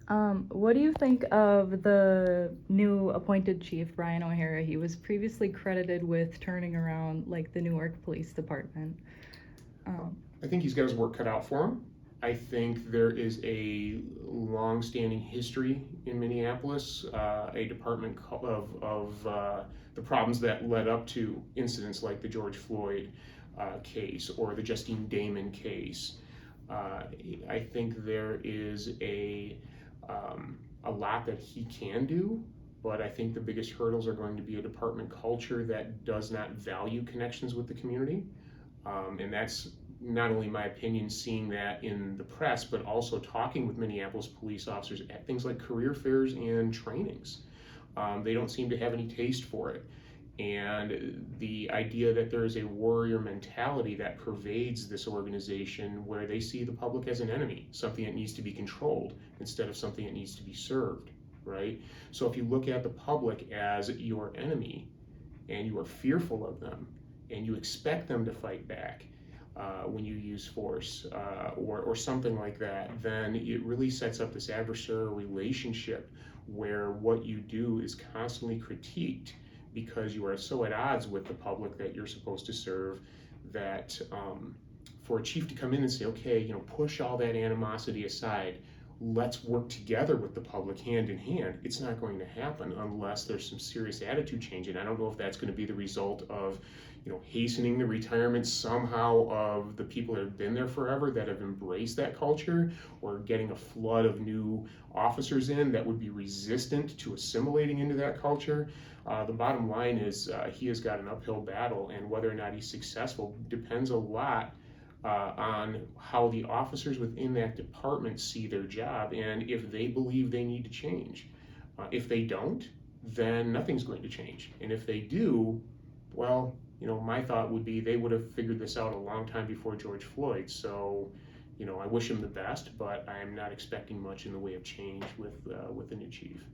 What do you think of the new appointed chief, Brian O'Hara? He was previously credited with turning around like the Newark Police Department. I think he's got his work cut out for him. I think there is a long-standing history in Minneapolis, a department of the problems that led up to incidents like the George Floyd case or the Justine Damon case. Uh, I think there is a lot that he can do, but I think the biggest hurdles are going to be a department culture that does not value connections with the community. And that's not only my opinion, seeing that in the press, but also talking with Minneapolis police officers at things like career fairs and trainings. They don't seem to have any taste for it. And the idea that there is a warrior mentality that pervades this organization where they see the public as an enemy, something that needs to be controlled instead of something that needs to be served, right? So if you look at the public as your enemy and you are fearful of them and you expect them to fight back, when you use force or something like that, then it really sets up this adversarial relationship where what you do is constantly critiqued because you are so at odds with the public that you're supposed to serve that for a chief to come in and say, okay, push all that animosity aside, let's work together with the public hand in hand, it's not going to happen unless there's some serious attitude change. And I don't know if that's going to be the result of hastening the retirement somehow of the people that have been there forever that have embraced that culture, or getting a flood of new officers in that would be resistant to assimilating into that culture. The bottom line is he has got an uphill battle, and whether or not he's successful depends a lot on how the officers within that department see their job and if they believe they need to change. If they don't, then nothing's going to change. And if they do, well, my thought would be they would have figured this out a long time before George Floyd. So, I wish him the best, but I am not expecting much in the way of change with the new chief.